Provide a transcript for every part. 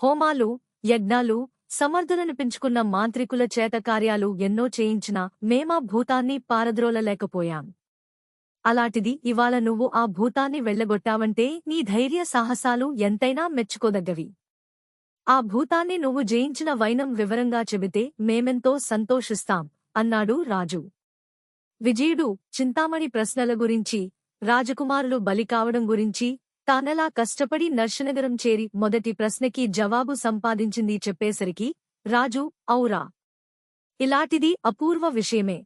హోమాలు, యజ్ఞాలు, సమర్థులను పెంచుకున్న మాంత్రికుల చేత కార్యాలు ఎన్నో చేయించినా మేమా భూతాన్ని పారద్రోలలేకపోయాం. అలాంటిది ఇవాళ నువ్వు ఆ భూతాన్ని వెళ్లగొట్టావంటే నీ ధైర్య సాహసాలు ఎంతైనా మెచ్చుకోదగ్గవి. ఆ భూతాన్ని నువ్వు జయించిన వైనం వివరంగా చెబితే మేమెంతో సంతోషిస్తాం అన్నాడు రాజు. విజయుడు చింతామణి ప్రశ్నల గురించి, రాజకుమారులు బలి కావడం గురించి, తానెలా కష్టపడి నర్షనగరం చేరి మొదటి ప్రశ్నకి జవాబు సంపాదించింది చెప్పేసరికి రాజు ఔరా! ఇలాంటిది అపూర్వ విషయమే.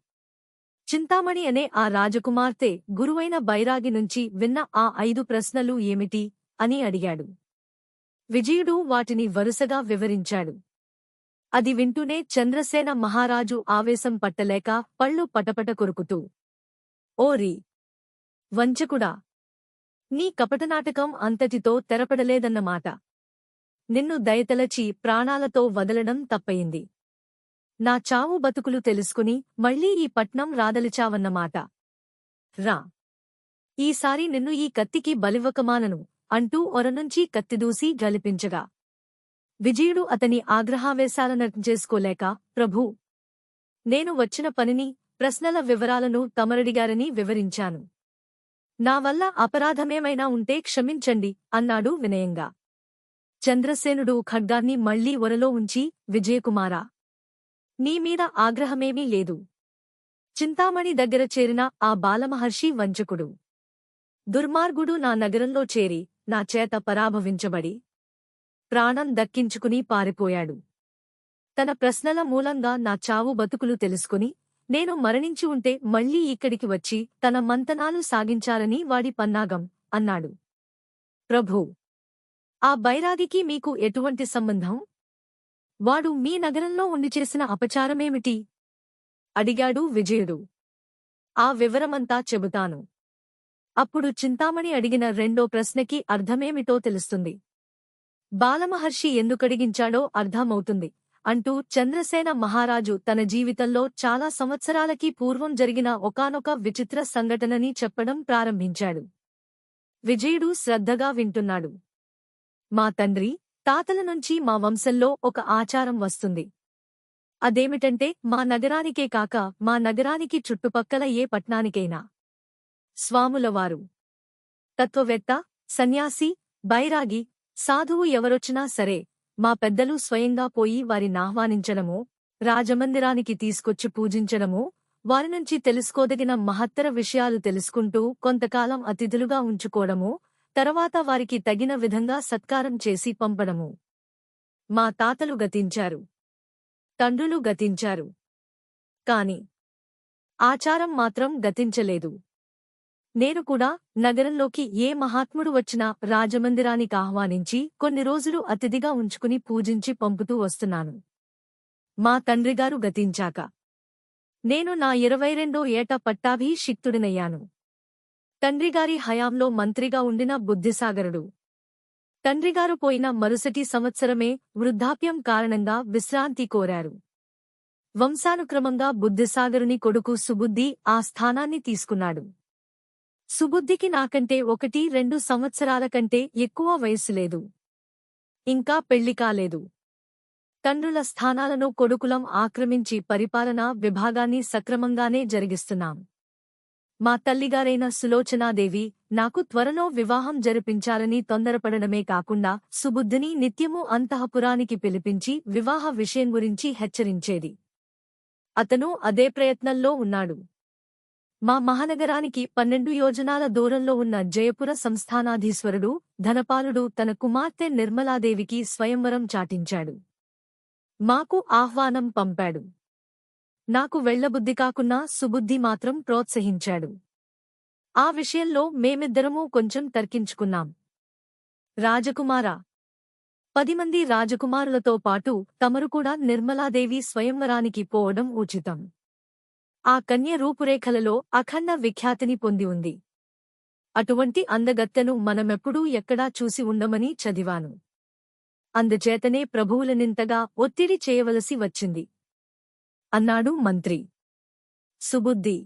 చింతామణి అనే ఆ రాజకుమార్తె గురువైన బైరాగి నుంచి విన్న ఆ 5 ప్రశ్నలు ఏమిటి అని అడిగాడు. విజయుడు వాటిని వరుసగా వివరించాడు. అది వింటూనే చంద్రసేన మహారాజు ఆవేశం పట్టలేక పళ్ళు పటపట కొరుకుతూ, ఓరి వంచకుడా! నీ కపటనాటకం అంతటితో తెరపడలేదన్నమాట. నిన్ను దయతలచి ప్రాణాలతో వదలడం తప్పయింది. నా చావు బతుకులు తెలుసుకుని మళ్లీ ఈ పట్నం రాదలిచావన్నమాట. రా! ఈసారి నిన్ను ఈ కత్తికి బలివ్వకమానను అంటూ ఒరనుంచి కత్తిదూసి గలిపించగా విజయుడు అతని ఆగ్రహావేశాలనర్చేసుకోలేక, ప్రభూ! నేను వచ్చిన పనిని, ప్రశ్నల వివరాలను తమరడిగారని వివరించాను. నా వల్ల అపరాధమేమైనా ఉంటే క్షమించండి అన్నాడు వినయంగా. చంద్రసేనుడు ఖడ్గాన్ని మళ్లీ ఒరలో ఉంచి, విజయకుమారా! నీమీద ఆగ్రహమేమీ లేదు. చింతామణి దగ్గర చేరిన ఆ బాలమహర్షి వంచకుడు, దుర్మార్గుడు నా నగరంలో చేరి నా చేత పరాభవించబడి ప్రాణం దక్కించుకుని పారిపోయాడు. తన ప్రశ్నల మూలంగా నా చావు బతుకులు తెలుసుకుని నేను మరణించి ఉంటే మళ్లీ ఇక్కడికి వచ్చి తన మంతనాలు సాగించాలని వాడి పన్నాగం అన్నాడు. ప్రభూ! ఆ బైరాగికి మీకు ఎటువంటి సంబంధం? వాడు మీ నగరంలో ఉండి చేసిన అపచారమేమిటి? అడిగాడు విజయుడు. ఆ వివరమంతా చెబుతాను. అప్పుడు చింతామణి అడిగిన రెండో ప్రశ్నకి అర్థమేమిటో తెలుస్తుంది. బాలమహర్షి ఎందుకడిగించాడో అర్థమవుతుంది అంటూ చంద్రసేన మహారాజు తన జీవితంలో చాలా సంవత్సరాలకి పూర్వం జరిగిన ఒకానొక విచిత్ర సంఘటనని చెప్పడం ప్రారంభించాడు. విజయుడు శ్రద్ధగా వింటున్నాడు. మా తండ్రి, తాతల నుంచి మా వంశంలో ఒక ఆచారం వస్తుంది. అదేమిటంటే మా నగరానికే కాక మా నగరానికి చుట్టుపక్కల ఏ పట్నానికైనా స్వాములవారు, తత్వవేత్త, సన్యాసి, బైరాగి, సాధువు ఎవరొచ్చినా సరే మా పెద్దలు స్వయంగా పోయి వారినాహ్వానించడమో, రాజమందిరానికి తీసుకొచ్చి పూజించడమో, వారినుంచి తెలుసుకోదగిన మహత్తర విషయాలు తెలుసుకుంటూ కొంతకాలం అతిథులుగా ఉంచుకోవడమో, తర్వాత వారికి తగిన విధంగా సత్కారం చేసి పంపడము. మా తాతలు గతించారు, తండ్రులు గతించారు. కాని ఆచారం మాత్రం గతించలేదు. నేను కూడా నగరంలోకి ఏ మహాత్ముడు వచ్చినా రాజమందిరానికి ఆహ్వానించి కొన్ని రోజులు అతిథిగా ఉంచుకుని పూజించి పంపుతూ వస్తున్నాను. మా తండ్రిగారు గతించాక నేను నా 22వ ఏట పట్టాభిషిక్తుడినయ్యాను. తండ్రిగారి హయాంలో మంత్రిగా ఉండిన బుద్ధిసాగరుడు తండ్రిగారు పోయిన మరుసటి సంవత్సరమే వృద్ధాప్యం కారణంగా విశ్రాంతి కోరారు. వంశానుక్రమంగా బుద్ధిసాగరుని కొడుకు సుబుద్ధి ఆ స్థానాన్ని తీసుకున్నాడు. సుబుద్ధికి నాకంటే 1-2 సంవత్సరాల కంటే ఎక్కువ వయస్సు లేదు. ఇంకా పెళ్లి కాలేదు. తండ్రుల స్థానాలను కొడుకులం ఆక్రమించి పరిపాలనా విభాగాన్ని సక్రమంగానే జరిగిస్తున్నాం. మా తల్లిగారైన సులోచనాదేవి నాకు త్వరలో వివాహం జరిపించాలని తొందరపడడమే కాకుండా సుబుద్ధిని నిత్యమూ అంతఃపురానికి పిలిపించి వివాహ విషయం గురించి హెచ్చరించేది. అతను అదే ప్రయత్నంలో ఉన్నాడు. మా మహానగరానికి 12 యోజనాల దూరంలో ఉన్న జయపుర సంస్థానాధీశ్వరుడు ధనపాలుడు తన కుమార్తె నిర్మలాదేవికి స్వయంవరం చాటించాడు. మాకు ఆహ్వానం పంపాడు. నాకు వెళ్లబుద్ధి కాకున్నా సుబుద్ధి మాత్రం ప్రోత్సహించాడు. ఆ విషయంలో మేమిద్దరమూ కొంచెం తర్కించుకున్నాం. రాజకుమారా! 10 మంది రాజకుమారులతో పాటు తమరు కూడా నిర్మలాదేవి స్వయంవరానికి పోవడం ఉచితం. ఆ కన్య రూపురేఖలలో అఖండ విఖ్యాతిని పొంది ఉంది. అటువంటి అందగత్తెను మనమెప్పుడూ ఎక్కడా చూసి ఉండమని చదివాను. అందుచేతనే ప్రభువులనింతగా ఒత్తిడి చేయవలసి వచ్చింది అన్నాడు మంత్రి. సుబుద్ధి,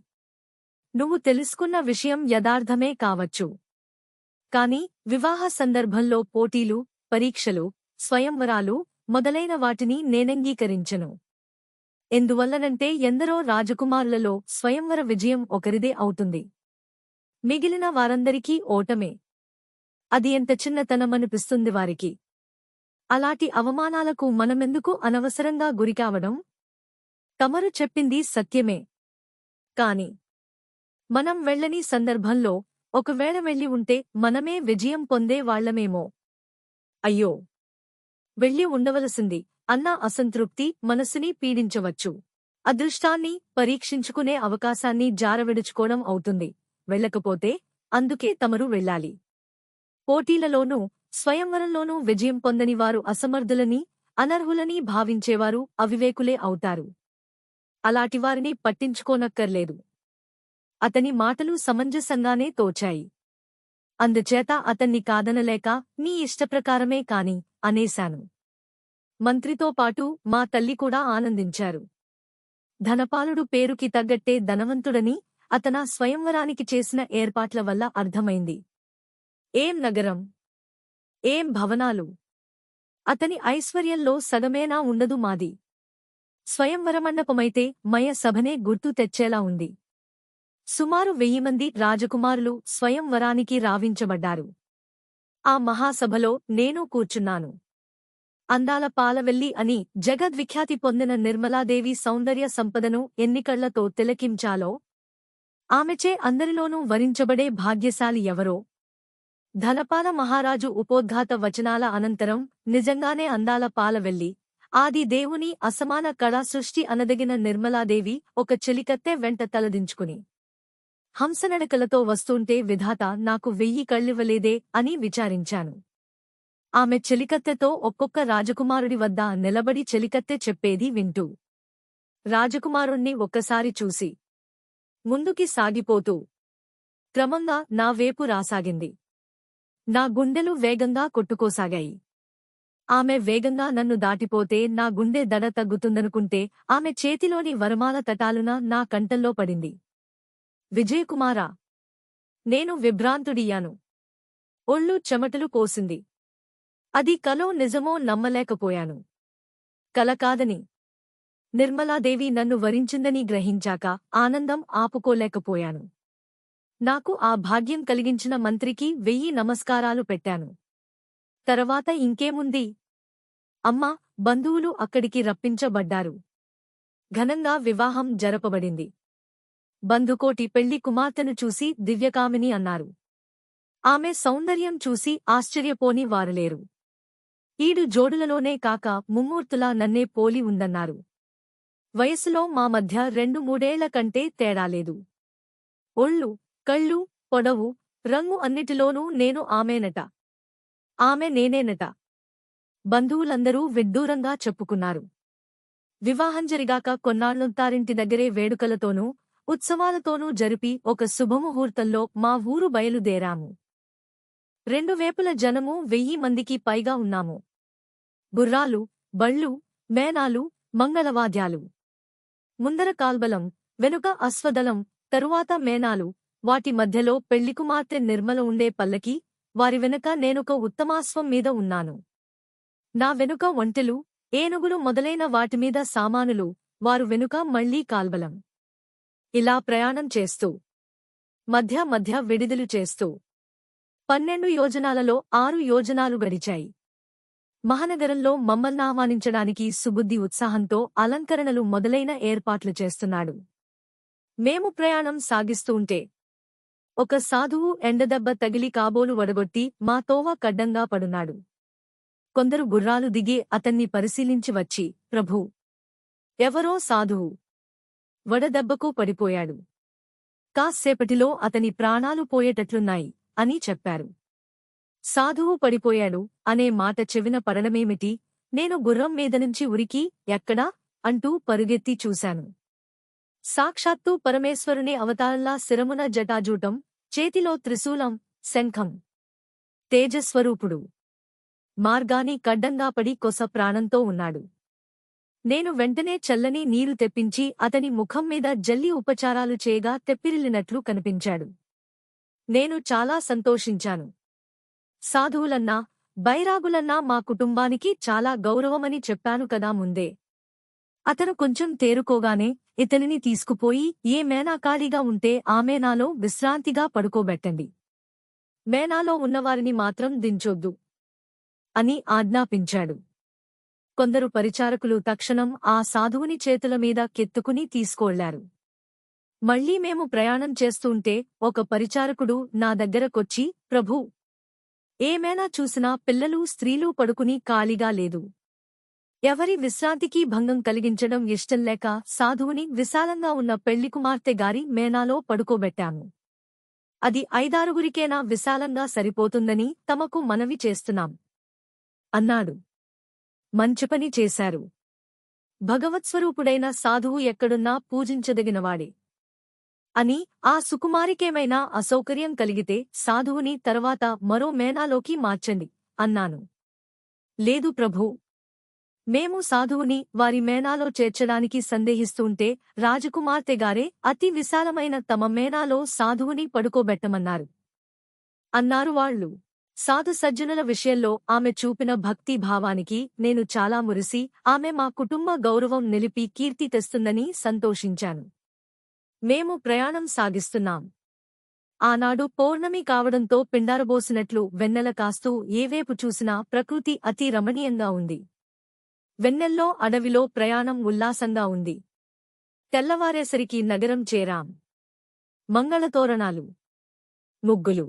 నువ్వు తెలుసుకున్న విషయం యథార్థమే కావచ్చు. కాని వివాహ సందర్భంలో పోటీలు, పరీక్షలు, స్వయంవరాలు మొదలైన వాటిని నేనంగీకరించను. ఎందువల్లనంటే ఎందరో రాజకుమారులలో స్వయంవర విజయం ఒకరిదే అవుతుంది. మిగిలిన వారందరికీ ఓటమే. అది ఎంత చిన్నతనమనిపిస్తుంది వారికి. అలాంటి అవమానాలకు మనమెందుకు అనవసరంగా గురికావడం? తమరు చెప్పింది సత్యమే. కాని మనం వెళ్ళని సందర్భంలో ఒకవేళ వెళ్ళి ఉంటే మనమే విజయం పొందే వాళ్లమేమో. అయ్యో, వెళ్ళి ఉండవలసింది అన్న అసంతృప్తి మనసుని పీడించవచ్చు. అదృష్టాన్ని పరీక్షించుకునే అవకాశాన్ని జారవిడుచుకోవడం అవుతుంది. వెళ్ళకపోతే అందుకే తమరు వెళ్ళాలి. పోటీలలోనూ స్వయంవరంలోనూ విజయం పొందని వారు అసమర్థులని, అనర్హులని భావించేవారు అవివేకులే అవుతారు. అలాంటివారిని పట్టించుకోనక్కర్లేదు. అతని మాటలు సమంజసంగానే తోచాయి. అందుచేత అతన్ని కాదనలేక నీ ఇష్టప్రకారమే కాని అనేశాను. మంత్రితో పాటు మా తల్లి కూడా ఆనందించారు. ధనపాలుడు పేరుకి తగ్గట్టే ధనవంతుడని అతన స్వయంవరానికి చేసిన ఏర్పాట్ల వల్ల అర్థమైంది. ఏం నగరం, ఏం భవనాలు! అతని ఐశ్వర్యంలో సగమేనా ఉండదు మాది. స్వయంవరమండపమైతే మయ సభనే గుర్తు తెచ్చేలా ఉంది. సుమారు 1000 మంది రాజకుమారులు స్వయంవరానికి రావించబడ్డారు. ఆ మహాసభలో నేను కూర్చున్నాను. అందాల పాలవెల్లి అని జగద్విఖ్యాతి పొందిన నిర్మలాదేవి సౌందర్య సంపదను ఎన్నికళ్లతో తిలకించాలో, ఆమెచే అందరిలోనూ వరించబడే భాగ్యశాలి ఎవరో? ధనపాల మహారాజు ఉపోద్ఘాత వచనాల అనంతరం నిజంగానే అందాల పాలవెల్లి, ఆది దేవుని అసమాన కళా సృష్టి అనదగిన నిర్మలాదేవి ఒక చెలికత్తె వెంట తలదించుకుని హంసనడకలతో వస్తూంటే విధాత నాకు 1000 కళ్ళివ్వలేదే అని విచారించాను. ఆమె చెలికత్తెతో ఒక్కొక్క రాజకుమారుడి వద్ద నిలబడి చెలికత్తె చెప్పేది వింటూ, రాజకుమారుణ్ణి ఒక్కసారి చూసి ముందుకి సాగిపోతూ క్రమంగా నా వేపు రాసాగింది. నా గుండెలు వేగంగా కొట్టుకోసాగాయి. ఆమె వేగంగా నన్ను దాటిపోతే నా గుండె దడ తగ్గుతుందనుకుంటే ఆమె చేతిలోని వరమాల తటాలున నా కంఠంలో పడింది. విజయకుమారా! నేను విభ్రాంతుడియ్యాను. ఒళ్ళు చెమటలు పోసింది. అది కలో నిజమో నమ్మలేకపోయాను. కల కాదని నిర్మలాదేవి నన్ను వరించిందని గ్రహించాక ఆనందం ఆపుకోలేకపోయాను. నాకు ఆ భాగ్యం కలిగించిన మంత్రికి 1000 నమస్కారాలు పెట్టాను. తర్వాత ఇంకేముంది? అమ్మా, బంధువులు అక్కడికి రప్పించబడ్డారు. ఘనంగా వివాహం జరపబడింది. బంధుకోటి పెళ్లి కుమార్తెను చూసి దివ్యకామిని అన్నారు. ఆమె సౌందర్యం చూసి ఆశ్చర్యపోని వారులేరు. ఈడు జోడులలోనే కాక ముమ్మూర్తులా నన్నే పోలి ఉందన్నారు. వయసులో మా మధ్య 2-3 ఏళ్ల కంటే తేడాలేదు. ఒళ్ళు, కళ్ళు, పొడవు, రంగు అన్నిటిలోనూ నేను ఆమెనట. ఆమె నేనేనట. బంధువులందరూ విడ్డూరంగా చెప్పుకున్నారు. వివాహం జరిగాక కొన్నాళ్లుంతారింటి దగ్గరే వేడుకలతోనూ ఉత్సవాలతోనూ జరిపి ఒక శుభముహూర్తంలో మా ఊరు బయలుదేరాము. 2 వేపుల జనము 1000 మందికి పైగా ఉన్నాము. గుర్రాలు, బళ్ళు, మేనాలు, మంగళవాద్యాలు. ముందర కాల్బలం, వెనుక అశ్వదళం, తరువాత మేనాలు, వాటి మధ్యలో పెళ్లికుమార్తె నిర్మల ఉండే పల్లకి, వారి వెనుక నేనొక ఉత్తమాశ్వం మీద ఉన్నాను. నా వెనుక ఒంటెలు, ఏనుగులు మొదలైన వాటిమీద సామానులు, వారు వెనుక మళ్లీ కాల్బలం. ఇలా ప్రయాణం చేస్తూ మధ్య మధ్య విడిదిలు చేస్తూ 12 యోజనాలలో 6 యోజనాలు గడిచాయి. మహానగరంలో మమ్మల్నాహ్వానించడానికి సుబుద్ధి ఉత్సాహంతో అలంకరణలు మొదలైన ఏర్పాట్లు చేస్తున్నాడు. మేము ప్రయాణం సాగిస్తూంటే ఒక సాధువు ఎండదెబ్బ తగిలి కాబోలు వడగొట్టి మా తోవ కడ్డంగా పడున్నాడు. కొందరు గుర్రాలు దిగి అతన్ని పరిశీలించి వచ్చి, ప్రభూ, ఎవరో సాధువు వడదెబ్బకు పడిపోయాడు. కాస్సేపటిలో అతని ప్రాణాలు పోయేటట్లున్నాయి అని చెప్పారు. సాధువు పడిపోయాడు అనే మాట చెవిన పడడమేమిటి? నేను గుర్రం మీదనుంచి ఉరికి ఎక్కడా అంటూ పరుగెత్తి చూశాను. సాక్షాత్తు పరమేశ్వరుని అవతారంలా శిరమున జటాజూటం, చేతిలో త్రిశూలం, శంఖం. తేజస్వరూపుడు. మార్గాని కడ్డంగా పడి కొస ప్రాణంతో ఉన్నాడు. నేను వెంటనే చల్లని నీరు తెప్పించి అతని ముఖం మీద జల్లి ఉపచారాలు చేయగా తెప్పిరిల్లినట్లు కనిపించాడు. నేను చాలా సంతోషించాను. సాధువులన్నా బైరాగులన్నా మా కుటుంబానికి చాలా గౌరవమని చెప్పాను కదా ముందే. అతను కొంచెం తేరుకోగానే ఇతనిని తీసుకుపోయి ఏ మేనా ఖాళీగా ఉంటే ఆ మేనాలో విశ్రాంతిగా పడుకోబెట్టండి. మేనాలో ఉన్నవారిని మాత్రం దించొద్దు అని ఆజ్ఞాపించాడు. కొందరు పరిచారకులు తక్షణం ఆ సాధువుని చేతుల మీద కెత్తుకుని తీసుకువెళ్లారు. మళ్లీ మేము ప్రయాణం చేస్తూంటే ఒక పరిచారకుడు నా దగ్గరకొచ్చి, ప్రభూ! ఏమైనా చూసినా పిల్లలు స్త్రీలు పడుకుని ఖాళీగా లేదు. ఎవరి విశ్రాంతికి భంగం కలిగించడం ఇష్టంలేక సాధువుని విశాలంగా ఉన్న పెళ్లికుమార్తె గారి మేనాలో పడుకోబెట్టాము. అది 5-6గురికేనా విశాలంగా సరిపోతుందని తమకు మనవి చేస్తున్నాం అన్నాడు. మంచిపని చేశారు. భగవత్స్వరూపుడైన సాధువు ఎక్కడున్నా పూజించదగినవాడే అని. ఆ సుకుమారికేమైనా అసౌకర్యం కలిగితే సాధువుని తర్వాత మరో మేనాలోకి మార్చండి అన్నాను. లేదు ప్రభూ! మేము సాధువుని వారి మేనాలో చేర్చడానికి సందేహిస్తూంటే రాజకుమార్తెగారే అతి విశాలమైన తమ మేనాలో సాధువుని పడుకోబెట్టమన్నారు అన్నారు వాళ్ళు. సాధు సజ్జనుల విషయంలో ఆమె చూపిన భక్తి భావానికి నేను చాలా మురిసి ఆమె మా కుటుంబ గౌరవం నిలిపి కీర్తి తెస్తుందని సంతోషించాను. మేము ప్రయాణం సాగిస్తున్నాం. ఆనాడు పౌర్ణమి కావడంతో పిండారబోసినట్లు వెన్నెల కాస్తూ ఏవేపు చూసినా ప్రకృతి అతి రమణీయంగా ఉంది. వెన్నెల్లో అడవిలో ప్రయాణం ఉల్లాసంగా ఉంది. తెల్లవారేసరికి నగరం చేరాం. మంగళతోరణాలు, ముగ్గులు,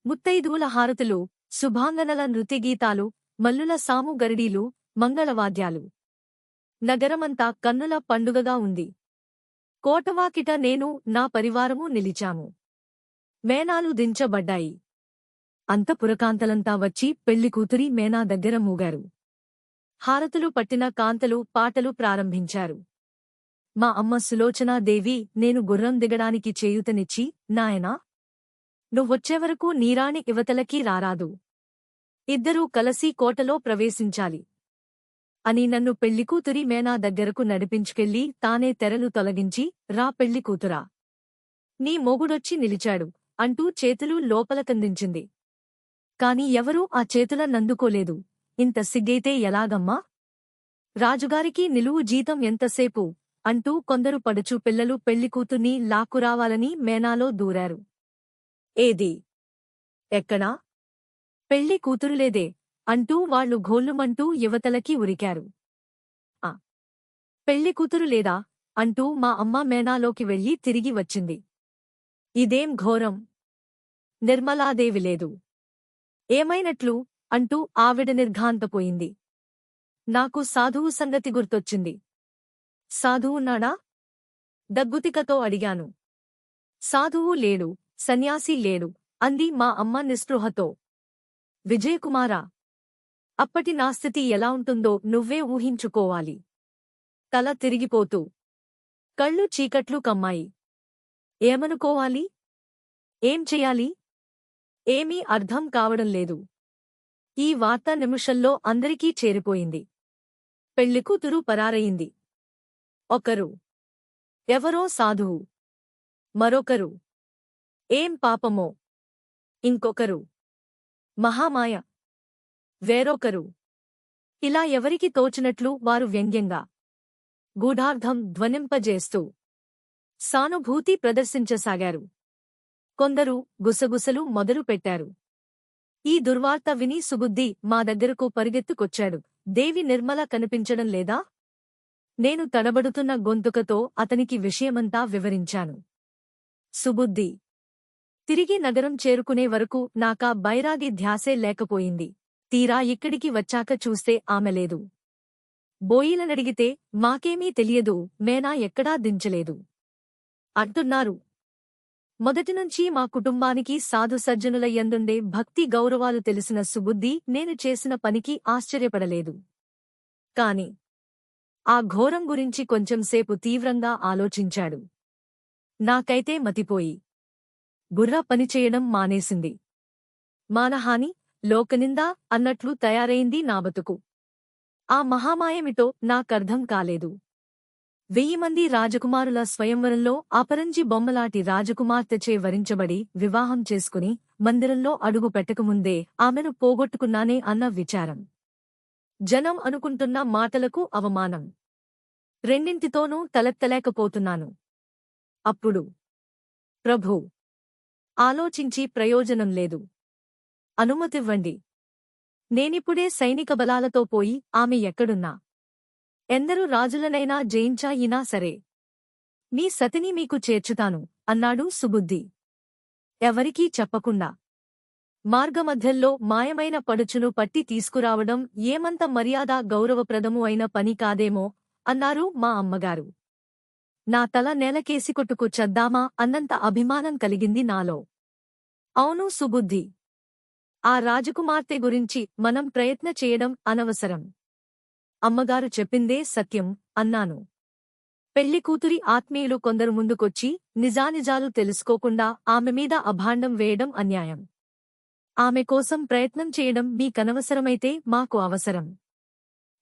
ముత్తైదువుల హారతులు, శుభాంగనల నృత్యగీతాలు, మల్లుల సాము గరిడీలు, మంగళవాద్యాలు. నగరమంతా కన్నుల పండుగగా ఉంది. కోటవాకిట నేను నా పరివారమూ నిలిచాము. మేనాలు దించబడ్డాయి. అంతఃపురకాంతలంతా వచ్చి పెళ్లికూతురి మేనా దగ్గర మూగారు. హారతులు పట్టిన కాంతలు పాటలు ప్రారంభించారు. మా అమ్మ సులోచనాదేవి నేను గుర్రం దిగడానికి చేయూతనిచ్చి, నాయనా! నువ్వొచ్చేవరకు నీరాణి ఇవతలకి రారాదు. ఇద్దరూ కలసి కోటలో ప్రవేశించాలి అని నన్ను పెళ్లికూతురి మేనా దగ్గరకు నడిపించుకెళ్లి తానే తెరలు తొలగించి, రా పెళ్లికూతురా! నీ మొగుడొచ్చి నిలిచాడు అంటూ చేతులు లోపలకందించింది. కాని ఎవరూ ఆ చేతులనందుకోలేదు. ఇంత సిగ్గైతే ఎలాగమ్మా? రాజుగారికి నిలువు జీతం ఎంతసేపు అంటూ కొందరు పడుచు పిల్లలు పెళ్లికూతుర్ని లాక్కురావాలని మేనాలో దూరారు. ఏది? ఎక్కడా? పెళ్లి కూతురులేదే అంటూ వాళ్లు ఘోళ్ళుమంటూ యువతలకి ఉరికారు. ఆ పెళ్లి కూతురు లేదా అంటూ మా అమ్మ మేనాలోకి వెళ్లి తిరిగి వచ్చింది. ఇదేం ఘోరం! నిర్మలాదేవి లేదు. ఏమైనట్లు అంటూ ఆవిడ నిర్ఘాంతపోయింది. నాకు సాధువు సంగతి గుర్తొచ్చింది. సాధువున్నాడా? దగ్గుతికతో అడిగాను. సాధువు లేడు, సన్యాసి లేడు అంది మా అమ్మ నిస్పృహతో. విజయకుమారా! అప్పటి నా స్థితి ఎలా ఉంటుందో నువ్వే ఊహించుకోవాలి. తల తిరిగిపోతూ కళ్ళు చీకట్లు కమ్మాయి. ఏమనుకోవాలి? ఏం చెయ్యాలి? ఏమీ అర్థం కావడం లేదు. ఈ వార్త నిమిషంలో అందరికీ చేరిపోయింది. పెళ్లికూతురు పరారయింది. ఒకరు ఎవరో సాధువు, మరొకరు ఏం పాపమో, ఇంకొకరు మహామాయ, వేరొకరు ఇలా ఎవరికి తోచినట్లు వారు వ్యంగ్యంగా గూఢార్థం ధ్వనింపజేస్తూ సానుభూతి ప్రదర్శించసాగారు. కొందరు గుసగుసలు మొదలుపెట్టారు. ఈ దుర్వార్త విని సుబుద్ధి మా దగ్గరకు పరిగెత్తుకొచ్చాడు. దేవి నిర్మల కనిపించడం లేదా? నేను తడబడుతున్న గొంతుకతో అతనికి విషయమంతా వివరించాను. సుబుద్ధి తిరిగి నగరం చేరుకునే వరకు నాకా బైరాగి ధ్యాసే లేకపోయింది. తీరా ఇక్కడికి వచ్చాక చూస్తే ఆమె లేదు. బోయిలనడిగితే మాకేమీ తెలియదు, మేనా ఎక్కడా దించలేదు అంటున్నారు. మొదటినుంచీ మా కుటుంబానికి సాధు సజ్జనుల యందుండే భక్తి గౌరవాలు తెలిసిన సుబుద్ధి నేను చేసిన పనికి ఆశ్చర్యపడలేదు. కాని ఆ ఘోరం గురించి కొంచెంసేపు తీవ్రంగా ఆలోచించాడు. నాకైతే మతిపోయి బుర్ర పనిచేయడం మానేసింది. మానహాని, లోకనింద అన్నట్లు తయారైంది నా బతుకు. ఆ మహామాయమిటో నాకర్థం కాలేదు. 1000 మంది రాజకుమారుల స్వయంవరంలో అపరంజి బొమ్మలాటి రాజకుమార్తెచే వరించబడి వివాహం చేసుకుని మందిరంలో అడుగు పెట్టకముందే ఆమెను పోగొట్టుకున్నానే అన్న విచారం. జనం అనుకుంటున్న మాటలకు అవమానం. రెండింటితోనూ తలెత్తలేకపోతున్నాను. అప్పుడు ప్రభూ, ఆలోచించి ప్రయోజనం లేదు. అనుమతివ్వండి. నేనిప్పుడే సైనిక బలాలతో పోయి ఆమె ఎక్కడున్నా, ఎందరు రాజులనైనా జయించాయినా సరే, మీ సతిని మీకు చేర్చుతాను అన్నాడు సుబుద్ధి. ఎవరికీ చెప్పకుండా మార్గమధ్యల్లో మాయమైన పడుచును పట్టి తీసుకురావడం ఏమంత మర్యాద గౌరవప్రదము అయిన పని కాదేమో అన్నారు మా అమ్మగారు. నా తల నేలకేసి కొట్టుకు చద్దామా అన్నంత అభిమానం కలిగింది నాలో. అవును సుబుద్ధి, ఆ రాజకుమార్తె గురించి మనం ప్రయత్న చేయడం అనవసరం. అమ్మగారు చెప్పిందే సత్యం అన్నాను. పెళ్లికూతురి ఆత్మీయులు కొందరు ముందుకొచ్చి నిజానిజాలు తెలుసుకోకుండా ఆమె మీద అభాండం వేయడం అన్యాయం. ఆమె కోసం ప్రయత్నం చేయడం మీకనవసరమైతే మాకు అవసరం.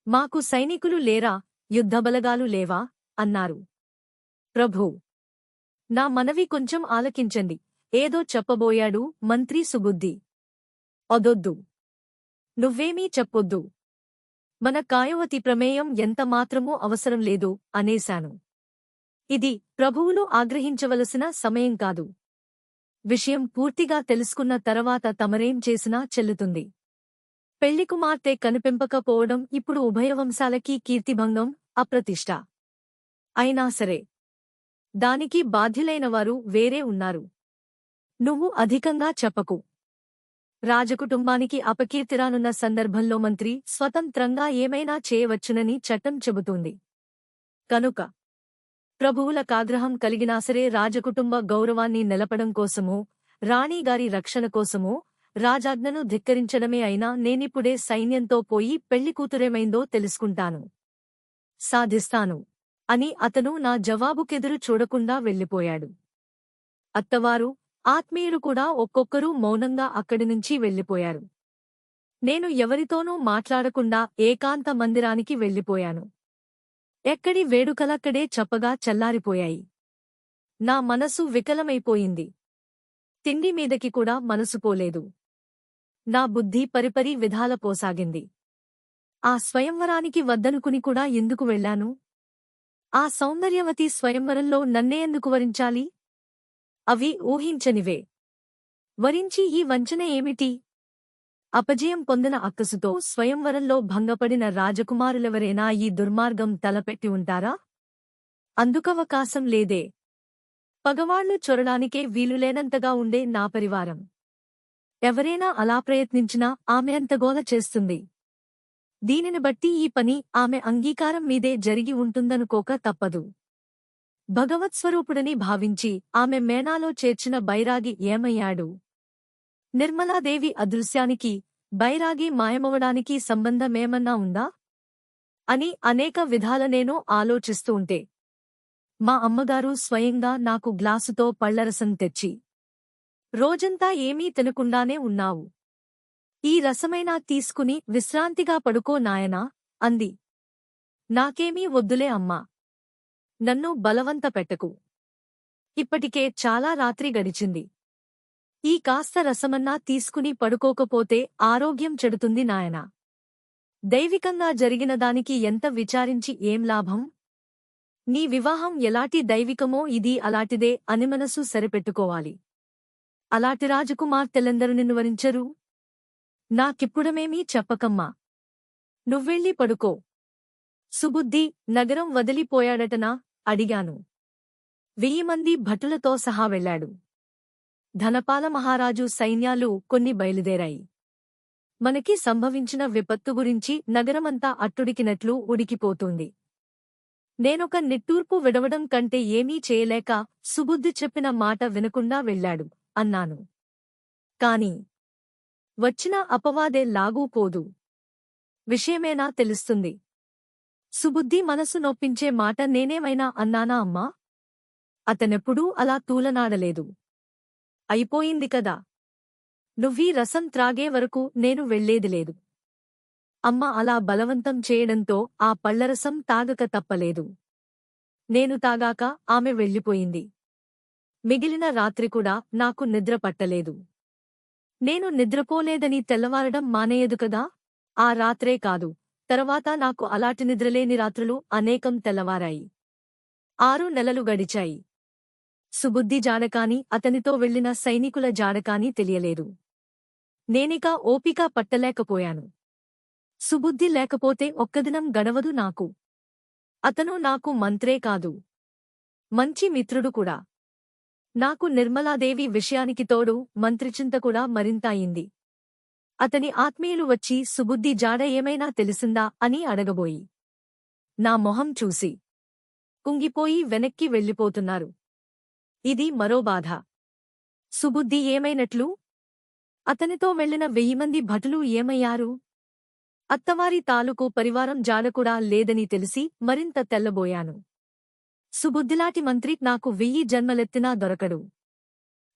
మాకు సైనికులు లేరా, యుద్ధబలగాలు లేవా అన్నారు. ప్రభూ, నా మనవి కొంచెం ఆలకించండి ఏదో చెప్పబోయాడు మంత్రి సుబుద్ధి. అదొద్దు, నువ్వేమీ చెప్పొద్దు. మన కాయవతి ప్రమేయం ఎంతమాత్రమూ అవసరం లేదు అనేశాను. ఇది ప్రభువులు ఆగ్రహించవలసిన సమయం కాదు. విషయం పూర్తిగా తెలుసుకున్న తర్వాత తమరేం చేసినా చెల్లుతుంది. పెళ్లికుమార్తె కనిపింపకపోవడం ఇప్పుడు ఉభయవంశాలకీ కీర్తిభంగం, అప్రతిష్ట. అయినా సరే, దానికి బాధ్యులైనవారు వేరే ఉన్నారు. నువ్వు అధికంగా చెప్పకు. రాజకుటుంబానికి అపకీర్తిరానున్న సందర్భంలో మంత్రి స్వతంత్రంగా ఏమైనా చేయవచ్చునని చట్టం చెబుతోంది. కనుక ప్రభువుల కాగ్రహం కలిగినాసరే రాజకుటుంబ గౌరవాన్ని నిలపడం కోసమో, రాణీగారి రక్షణ కోసమో రాజాజ్ఞను ధిక్కరించడమే అయినా నేనిప్పుడే సైన్యంతో పోయి పెళ్లికూతురేమైందో తెలుసుకుంటాను, సాధిస్తాను అని అతను నా జవాబుకెదురు చూడకుండా వెళ్ళిపోయాడు. అత్తవారు, ఆత్మీయులు కూడా ఒక్కొక్కరూ మౌనంగా అక్కడినుంచి వెళ్ళిపోయారు. నేను ఎవరితోనూ మాట్లాడకుండా ఏకాంత మందిరానికి వెళ్ళిపోయాను. ఎక్కడి వేడుకలక్కడే చప్పగా చల్లారిపోయాయి. నా మనసు వికలమైపోయింది. తిండి మీదకి కూడా మనసు పోలేదు. నా బుద్ధి పరిపరి విధాల పోసాగింది. ఆ స్వయంవరానికి వద్దనుకుని కూడా ఎందుకు వెళ్ళాను? ఆ సౌందర్యవతి స్వయంవరంలో నన్నే ఎందుకు వరించాలి? అవి ఊహించనివే. వరించి ఈ వంచన ఏమిటి? అపజయం పొందిన అక్కసుతో స్వయంవరంలో భంగపడిన రాజకుమారులెవరైనా ఈ దుర్మార్గం తలపెట్టి ఉంటారా? అందుకవకాశం లేదే. పగవాళ్లు చొరడానికే వీలులేనంతగా ఉండే నా పరివారం ఎవరైనా అలా ప్రయత్నించినా ఆమె అంతగోల చేస్తుంది. దీనిని బట్టి ఈ పని ఆమె అంగీకారం మీదే జరిగి ఉంటుందనుకోక తప్పదు. భగవత్స్వరూపుడని భావించి ఆమె మేనాలో చేర్చిన బైరాగి ఏమయ్యాడు? నిర్మలాదేవి అదృశ్యానికి, బైరాగి మాయమవడానికి సంబంధమేమన్నా ఉందా అని అనేక విధాల నేను ఆలోచిస్తూ ఉంటే మా అమ్మగారు స్వయంగా నాకు గ్లాసుతో పళ్లరసం తెచ్చి, రోజంతా ఏమీ తినకుండానే ఉన్నావు, ఈ రసమైనా తీసుకుని విశ్రాంతిగా పడుకో నాయనా అంది. నాకేమీ వద్దులే అమ్మా, నన్ను బలవంత పెట్టకు. ఇప్పటికే చాలా రాత్రి గడిచింది. ఈ కాస్త రసమన్నా తీసుకుని పడుకోకపోతే ఆరోగ్యం చెడుతుంది నాయనా. దైవికంగా జరిగిన దానికి ఎంత విచారించి ఏం లాభం? నీ వివాహం ఎలాంటి దైవికమో ఇది అలాంటిదే అని మనసు సరిపెట్టుకోవాలి. అలాంటి రాజకుమార్తెలెందరు నిన్ను వరించరు? నాకిప్పుడమేమీ చెప్పకమ్మా, నువ్వెళ్ళి పడుకో. సుబుద్ధి నగరం వదిలిపోయాడటనా అడిగాను. 1000 మంది భటులతో సహా వెళ్లాడు. ధనపాల మహారాజు సైన్యాలు కొన్ని బయలుదేరాయి. మనకి సంభవించిన విపత్తు గురించి నగరమంతా అట్టుడికినట్లు ఉడికిపోతుంది. నేనొక నిట్టూర్పు విడవడం కంటే ఏమీ చేయలేక సుబుద్ధి చెప్పిన మాట వినకుండా వెళ్ళాడు అన్నాను. కాని వచ్చిన అపవాదే లాగూ పోదు. విషయమేనా తెలుస్తుంది. సుబుద్ధి మనసు నొప్పించే మాట నేనేమైనా అన్నానా అమ్మా? అతనెప్పుడూ అలా తూలనాడలేదు. అయిపోయింది కదా, నువ్వీ రసం త్రాగే వరకు నేను వెళ్లేదిలేదు. అమ్మ అలా బలవంతం చేయడంతో ఆ పళ్లరసం తాగక తప్పలేదు. నేను తాగాక ఆమె వెళ్ళిపోయింది. మిగిలిన రాత్రి కూడా నాకు నిద్ర పట్టలేదు. నేను నిద్రపోలేదని తెల్లవారడం మానేయదు కదా. ఆ రాత్రే కాదు, తర్వాత నాకు అలాటి నిద్రలేని రాత్రులు అనేకం తెల్లవారాయి. 6 నెలలు గడిచాయి. సుబుద్ధి జాడకాని అతనితో వెళ్లిన సైనికుల జాడకాని తెలియలేదు. నేనిక ఓపిక పట్టలేకపోయాను. సుబుద్ధి లేకపోతే ఒక్కదినం గడవదు నాకు. అతను నాకు మంత్రే కాదు, మంచి మిత్రుడు కూడా. నాకు నిర్మలాదేవి విషయానికి తోడు మంత్రిచింత కూడా మరింత అయింది. అతని ఆత్మీయులు వచ్చి సుబుద్ధి జాడ ఏమైనా తెలిసిందా అని అడగబోయి నా మొహం చూసి కుంగిపోయి వెనక్కి వెళ్ళిపోతున్నారు. ఇది మరో బాధ. సుబుద్ధి ఏమైనట్లు? అతనితో వెళ్లిన 1000 మంది భటులు ఏమయ్యారు? అత్తవారి తాలూకు పరివారం జాడకూడా లేదని తెలిసి మరింత తెల్లబోయాను. సుబుద్ధిలాటి మంత్రి నాకు 1000 జన్మలెత్తినా దొరకడు.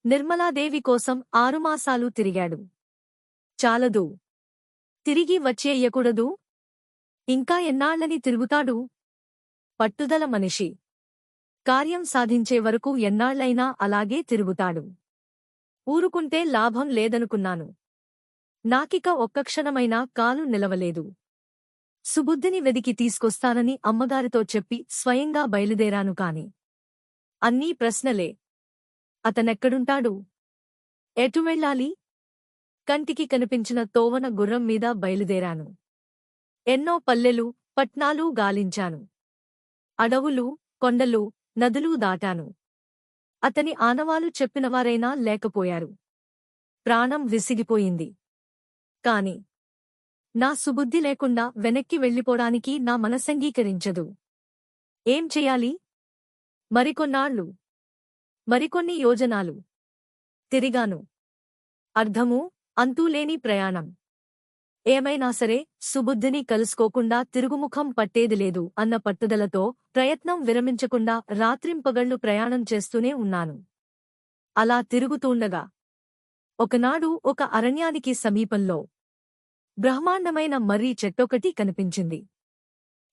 నిర్మలాదేవి కోసం 6 మాసాలు తిరిగాడు. చాలదు. తిరిగి వచ్చేయకూడదు? ఇంకా ఎన్నాళ్లని తిరుగుతాడు? పట్టుదల మనిషి. కార్యం సాధించే వరకు ఎన్నాళ్లైనా అలాగే తిరుగుతాడు. ఊరుకుంటే లాభం లేదనుకున్నాను. నాకిక ఒక్క క్షణమైనా కాలు నిలవలేదు. సుబుద్ధిని వెదికి తీసుకొస్తానని అమ్మగారితో చెప్పి స్వయంగా బయలుదేరాను కాని అన్నీ ప్రశ్నలే. అతనెక్కడుంటాడు? ఎటు వెళ్ళాలి? కంటికి కనిపించిన తోవన గుర్రం మీద బయలుదేరాను. ఎన్నో పల్లెలు, పట్నాలు గాలించాను. అడవులు, కొండలు, నదులు దాటాను. అతని ఆనవాలు చెప్పినవారైనా లేకపోయారు. ప్రాణం విసిగిపోయింది. కాని నా సుబుద్ధి లేకుండా వెనక్కి వెళ్ళిపోడానికి నా మనసంగీకరించదు. ఏం చెయ్యాలి? మరికొన్నాళ్లు, మరికొన్ని యోజనాలు తిరిగాను. అర్థమూ అంతూలేని ప్రయాణం. ఏమైనా సరే సుబుద్ధిని కలుసుకోకుండా తిరుగుముఖం పట్టేది లేదు అన్న పట్టుదలతో ప్రయత్నం విరమించకుండా రాత్రింపగళ్లు ప్రయాణం చేస్తూనే ఉన్నాను. అలా తిరుగుతూండగా ఒకనాడు ఒక అరణ్యానికి సమీపంలో బ్రహ్మాండమైన మర్రి చెట్టొకటి కనిపించింది.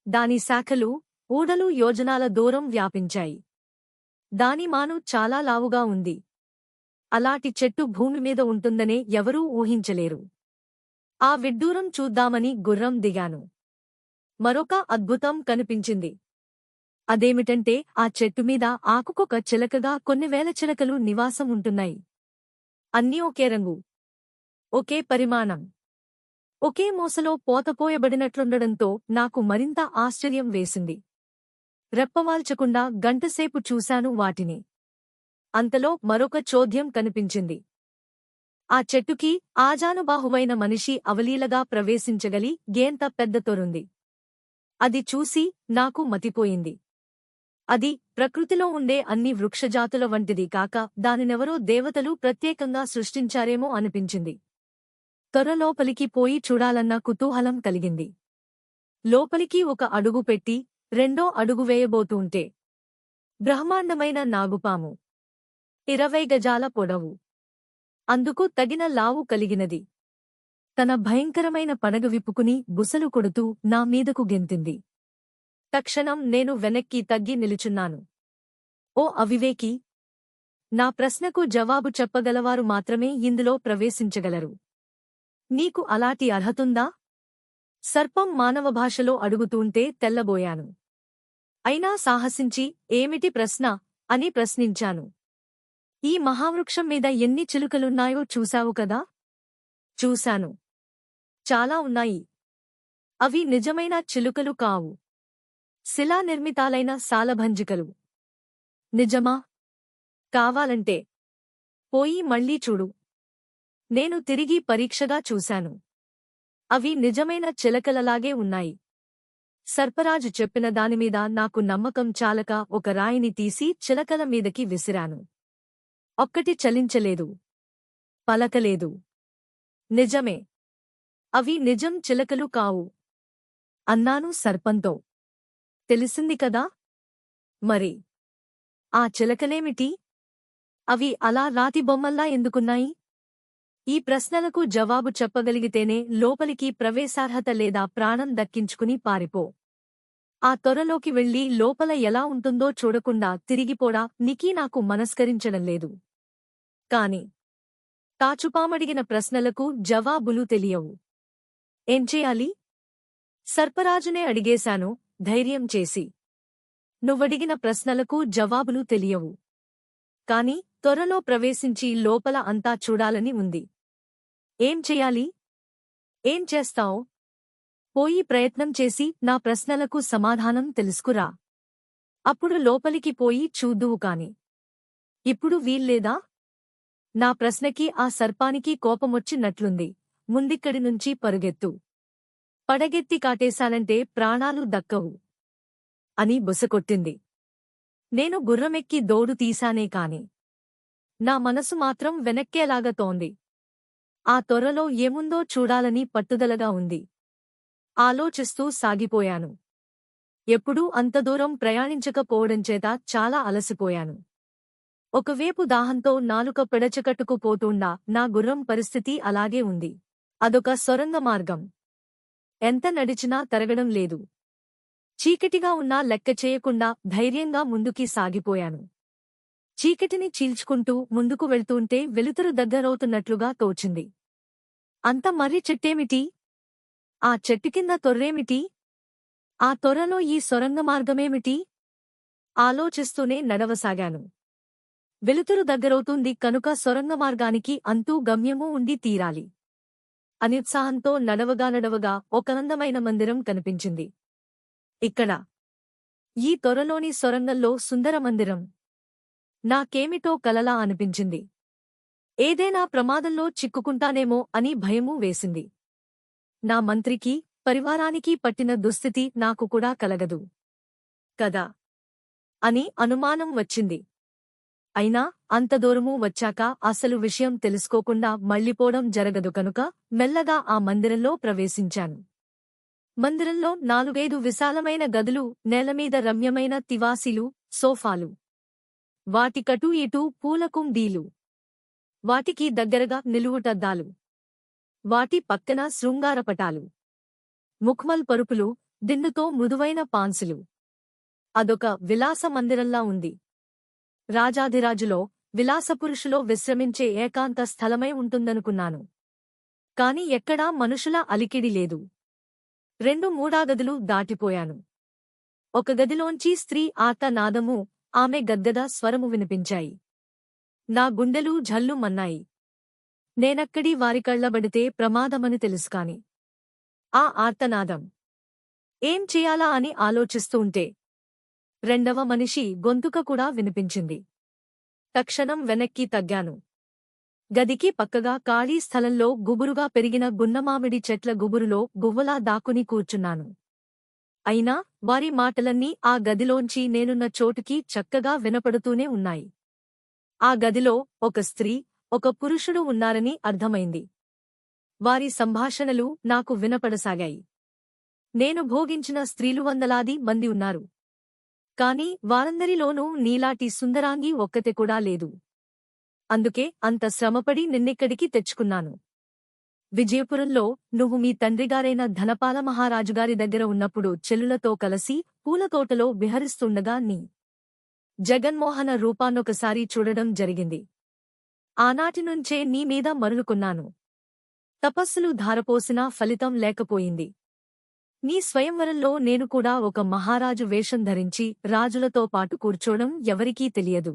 దాని శాఖలు, ఊడలు యోజనాల దూరం వ్యాపించాయి. దాని మాను చాలా లావుగా ఉంది. అలాటి చెట్టు భూమిమీద ఉంటుందనే ఎవరూ ఊహించలేరు. ఆ విడ్డూరం చూద్దామని గుర్రం దిగాను. మరొక అద్భుతం కనిపించింది. అదేమిటంటే ఆ చెట్టుమీద ఆకుకొక చిలకగా కొన్ని వేల చిలకలు నివాసం ఉంటున్నాయి. అన్నీ ఒకే రంగు, ఒకే పరిమాణం, ఒకే మోసలో పోతపోయబడినట్లుండడంతో నాకు మరింత ఆశ్చర్యం వేసింది. రెప్పవాల్చకుండా గంటసేపు చూశాను వాటిని. అంతలో మరొక చోద్యం కనిపించింది. ఆ చెట్టుకి ఆజానుబాహువైన మనిషి అవలీలగా ప్రవేశించగలి గేంత పెద్ద తొరుంది. అది చూసి నాకు మతిపోయింది. అది ప్రకృతిలో ఉండే అన్ని వృక్షజాతుల వంటిది కాక దానినెవరో దేవతలు ప్రత్యేకంగా సృష్టించారేమో అనిపించింది. తొర్రలోపలికి పోయి చూడాలన్న కుతూహలం కలిగింది. లోపలికి ఒక అడుగు పెట్టి రెండో అడుగు వేయబోతూంటే బ్రహ్మాండమైన నాగుపాము, 20 గజాల పొడవు, అందుకు తగిన లావు కలిగినది, తన భయంకరమైన పడగ విప్పుకుని బుసలు కొడుతూ నా మీదకు గెంతింది. తక్షణం నేను వెనక్కి తగ్గి నిలుచున్నాను. ఓ అవివేకి! నా ప్రశ్నకు జవాబు చెప్పగలవారు మాత్రమే ఇందులో ప్రవేశించగలరు. నీకు అలాంటి అర్హతుందా? సర్పం మానవ భాషలో అడుగుతూంటే తెల్లబోయాను. అయినా సాహసించి ఏమిటి ప్రశ్న అని ప్రశ్నించాను. ఈ మహావృక్షం మీద ఎన్ని చిలుకలున్నాయో చూశావు కదా? చూశాను. చాలా ఉన్నాయి. అవి నిజమైన చిలుకలు కావు. శిలానిర్మితాలైన సాలభంజికలు. నిజమా? కావాలంటే పోయి మళ్ళీ చూడు. నేను తిరిగి పరీక్షగా చూశాను. అవి నిజమైన చిలకలలాగే ఉన్నాయి. సర్పరాజు చెప్పిన దానిమీద నాకు నమ్మకం చాలక ఒక రాయిని తీసి చిలకల మీదకి విసిరాను. ఒక్కటి చలించలేదు, పలకలేదు. నిజమే. అవి నిజం చిలకలు కావు అన్నాను సర్పంతో. తెలిసింది కదా? మరి ఆ చిలకలేమిటి? అవి అలా రాతి బొమ్మల్లా ఎందుకున్నాయి? ఈ ప్రశ్నలకు జవాబు చెప్పగలిగితేనే లోపలికి ప్రవేశార్హత లేదా ప్రాణం దక్కించుకుని పారిపో. ఆ తొరలోకి వెళ్లి లోపల ఎలా ఉంటుందో చూడకుండా తిరిగిపోడా నీకీ నాకు మనస్కరించడం లేదు. కాని తాచుపామడిగిన ప్రశ్నలకు జవాబులు తెలియవు. ఏం చేయాలి? సర్పరాజునే అడిగేశాను ధైర్యం చేసి. నువ్వడిగిన ప్రశ్నలకు జవాబులు తెలియవు. కాని త్వరలో ప్రవేశించి లోపల అంతా చూడాలని ఉంది. ఏం చెయ్యాలి? ఏం చేస్తావ్? పోయి ప్రయత్నం చేసి నా ప్రశ్నలకు సమాధానం తెలుసుకురా. అప్పుడు లోపలికి పోయి చూద్దువు కాని. ఇప్పుడు వీల్లేదా? నా ప్రశ్నకి ఆ సర్పానికి కోపమొచ్చినట్లుంది. ముందిక్కడి నుంచి పరుగెత్తు. పడగెత్తి కాటేశానంటే ప్రాణాలు దక్కవు అని బుసకొట్టింది. నేను గుర్రమెక్కి దోడు తీశానే కాని నా మనసు మాత్రం వెనక్కేలాగా తోంది. ఆ త్వరలో ఏముందో చూడాలని పట్టుదలగా ఉంది. ఆలోచిస్తూ సాగిపోయాను. ఎప్పుడూ అంత దూరం ప్రయాణించకపోవడంచేత చాలా అలసిపోయాను. ఒకవేపు దాహంతో నాలుక పెడచకట్టుకు పోతూండా నా గుర్రం పరిస్థితి అలాగే ఉంది. అదొక సొరంగ మార్గం. ఎంత నడిచినా తరగడం లేదు. చీకటిగా ఉన్నా లెక్క చేయకుండా ధైర్యంగా ముందుకి సాగిపోయాను. చీకటిని చీల్చుకుంటూ ముందుకు వెళ్తూంటే వెలుతురు దగ్గరవుతున్నట్లుగా తోచింది. అంత మర్రి చెట్టేమిటి? ఆ చెట్టు కింద తొర్రేమిటి? ఆ తొర్రలో ఈ సొరంగ మార్గమేమిటి? ఆలోచిస్తూనే నడవసాగాను. వెలుతురు దగ్గరవుతుంది కనుక సొరంగ మార్గానికి అంతూ గమ్యమూ ఉండి తీరాలి. అనిత్సాహంతో నడవగా ఒక అందమైన మందిరం కనిపించింది. ఇక్కడ ఈ తొర్రలోని సొరంగంలో సుందర మందిరం. నాకేమిటో కలలా అనిపించింది. ఏదైనా ప్రమాదంలో చిక్కుకుంటానేమో అని భయమూ వేసింది. నా మంత్రికి, పరివారానికి పట్టిన దుస్థితి నాకు కూడా కలగదు కదా అని అనుమానం వచ్చింది. అయినా అంత దూరమూ వచ్చాక అసలు విషయం తెలుసుకోకుండా మళ్ళీపోవడం జరగదు కనుక మెల్లగా ఆ మందిరంలో ప్రవేశించాను. మందిరంలో 4-5 విశాలమైన గదులు, నేలమీద రమ్యమైన తివాసీలు, సోఫాలు. వాటి కటూ ఇటూ పూలకుండీలు. వాటికి దగ్గరగా నిలువుటద్దాలు. వాటి పక్కన శృంగారపటాలు, ముఖ్మల్ పరుపులు, దిండుతో మృదువైన పాన్సులు. అదొక విలాస మందిరంలా ఉంది. రాజాధిరాజులో, విలాసపురుషులో విశ్రమించే ఏకాంత స్థలమై ఉంటుందనుకున్నాను. కాని ఎక్కడా మనుషుల అలికిడి లేదు. 2-3 గదులు దాటిపోయాను. ఒక గదిలోంచి స్త్రీ ఆర్తనాదమూ, ఆమె గద్గద స్వరము వినిపించాయి. నా గుండెలు ఝల్లుమన్నాయి. నేనక్కడి వారి కళ్లబడితే ప్రమాదమని తెలుసుకాని ఆ ఆర్తనాదం ఏం చెయ్యాలా అని ఆలోచిస్తూ ఉంటే రెండవ మనిషి గొంతుక కూడా వినిపించింది. తక్షణం వెనక్కి తగ్గాను. గదికి పక్కగా ఖాళీ స్థలంలో గుబురుగా పెరిగిన గున్నమామిడి చెట్ల గుబురులో గువ్వలా దాక్కుని కూర్చున్నాను. అయినా వారి మాటలన్నీ ఆ గదిలోంచి నేనున్న చోటుకి చక్కగా వినపడుతూనే ఉన్నాయి. ఆ గదిలో ఒక స్త్రీ, ఒక పురుషుడు ఉన్నారని అర్థమైంది. వారి సంభాషణలు నాకు వినపడసాగాయి. నేను భోగించిన స్త్రీలు వందలాది మంది ఉన్నారు. కాని వారందరిలోనూ నీలాటి సుందరాంగి ఒక్కతే కూడా లేదు. అందుకే అంత శ్రమపడి నిన్నిక్కడికి తెచ్చుకున్నాను. విజయపురంలో నువ్వు మీ తండ్రిగారైన ధనపాల మహారాజుగారి దగ్గర ఉన్నప్పుడు చెల్లులతో కలసి పూలతోటలో విహరిస్తుండగా నీ జగన్మోహన రూపాన్నొకసారి చూడడం జరిగింది. ఆనాటినుంచే నీ మీద మరులుకున్నాను. తపస్సులు ధారపోసినా ఫలితం లేకపోయింది. నీ స్వయంవరంలో నేను కూడా ఒక మహారాజు వేషం ధరించి రాజులతో పాటు కూర్చోవడం ఎవరికీ తెలియదు.